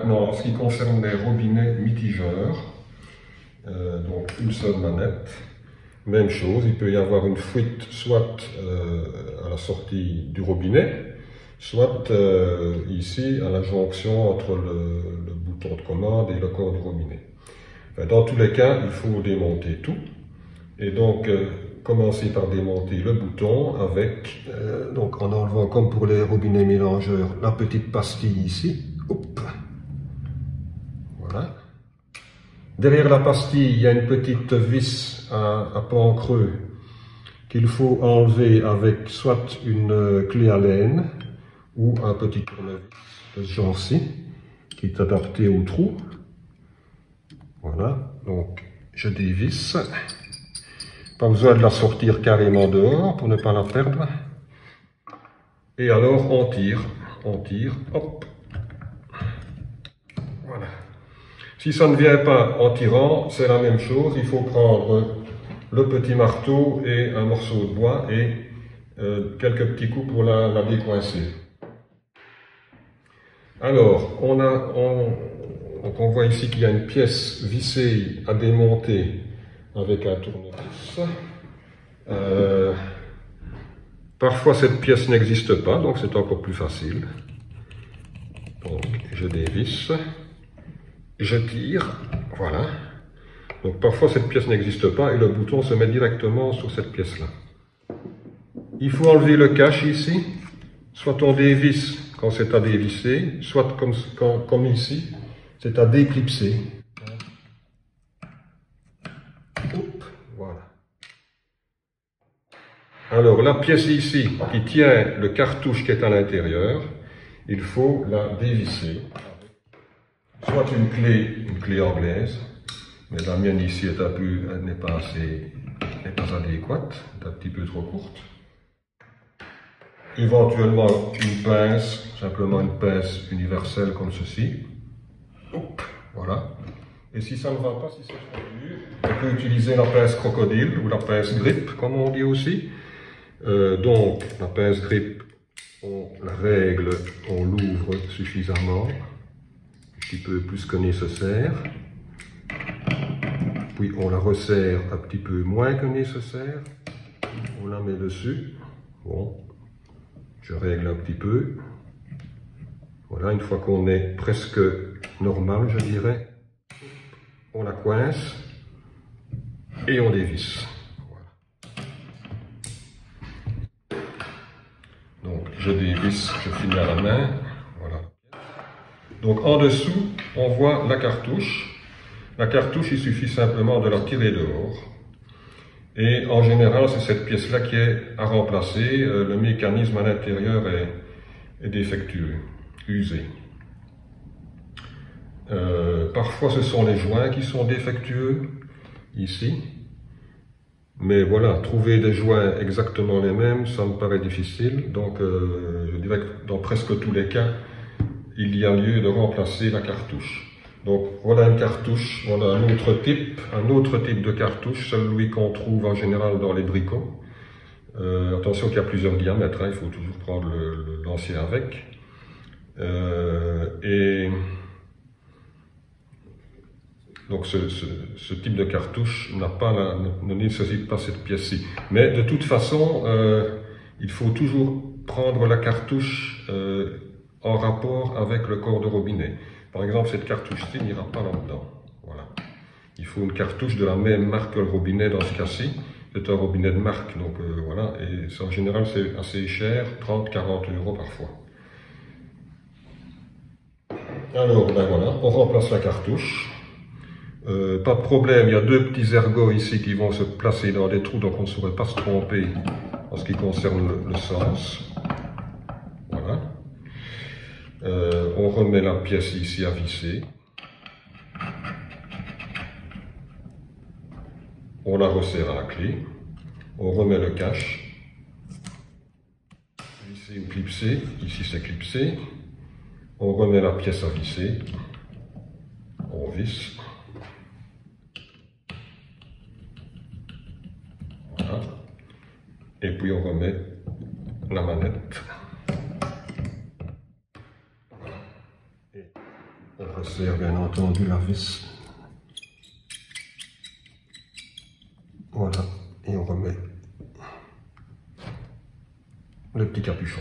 Maintenant, en ce qui concerne les robinets mitigeurs, donc une seule manette, même chose, il peut y avoir une fuite soit à la sortie du robinet, soit ici à la jonction entre le bouton de commande et le corps du robinet. Enfin, dans tous les cas, il faut démonter tout. Et donc, commencer par démonter le bouton avec, donc en enlevant comme pour les robinets mélangeurs, la petite pastille ici. Hop. Voilà. Derrière la pastille, il y a une petite vis à pan creux qu'il faut enlever avec soit une clé à laine ou un petit tournevis de ce genre-ci qui est adapté au trou. Voilà, donc je dévisse. Pas besoin de la sortir carrément dehors pour ne pas la perdre. Et alors on tire, hop. Voilà. Si ça ne vient pas en tirant, c'est la même chose. Il faut prendre le petit marteau et un morceau de bois et quelques petits coups pour la décoincer. Alors, donc on voit ici qu'il y a une pièce vissée à démonter avec un tournevis. Parfois cette pièce n'existe pas, donc c'est encore plus facile. Donc je dévisse, je tire, voilà. Donc parfois cette pièce n'existe pas et le bouton se met directement sur cette pièce-là. Il faut enlever le cache ici, soit on dévisse quand c'est à dévisser, soit comme ici, c'est à déclipser. Hop, voilà. Alors la pièce ici qui tient le cartouche qui est à l'intérieur, il faut la dévisser. Soit une clé anglaise, mais la mienne ici n'est pas adéquate, est un petit peu trop courte. Éventuellement une pince, simplement une pince universelle comme ceci. Hop, voilà. Et si ça ne va pas, si c'est trop dur, on peut utiliser la pince crocodile ou la pince grip, comme on dit aussi. Donc, la pince grip, on la règle, on l'ouvre suffisamment, un petit peu plus que nécessaire. Puis on la resserre un petit peu moins que nécessaire. On la met dessus. Bon, je règle un petit peu. Voilà, une fois qu'on est presque normal, je dirais, on la coince et on dévisse. Donc je dévisse, je finis à la main, voilà. Donc en dessous, on voit la cartouche. La cartouche, il suffit simplement de la tirer dehors. Et en général, c'est cette pièce-là qui est à remplacer. Le mécanisme à l'intérieur est défectueux, usé. Parfois, ce sont les joints qui sont défectueux, ici. Mais voilà, trouver des joints exactement les mêmes, ça me paraît difficile. Donc, je dirais que dans presque tous les cas, il y a lieu de remplacer la cartouche. Donc, voilà une cartouche, voilà un autre type de cartouche, celui qu'on trouve en général dans les bricots. Attention qu'il y a plusieurs diamètres, hein, il faut toujours prendre l'ancien avec. Et donc ce type de cartouche ne nécessite pas cette pièce-ci. Mais de toute façon, il faut toujours prendre la cartouche en rapport avec le corps de robinet. Par exemple, cette cartouche-ci n'ira pas là-dedans. Voilà. Il faut une cartouche de la même marque que le robinet dans ce cas-ci. C'est un robinet de marque, donc voilà. Et en général, c'est assez cher, 30-40 € parfois. Alors, ben voilà, on remplace la cartouche. Pas de problème, il y a deux petits ergots ici qui vont se placer dans des trous, donc on ne saurait pas se tromper en ce qui concerne le sens. Voilà. On remet la pièce ici à visser. On la resserre à la clé. On remet le cache. Visser ou clipser. Ici c'est clipsé. On remet la pièce à visser. On visse. Voilà. Et puis on remet la manette. On serre bien entendu la vis. Voilà, et on remet le petit capuchon.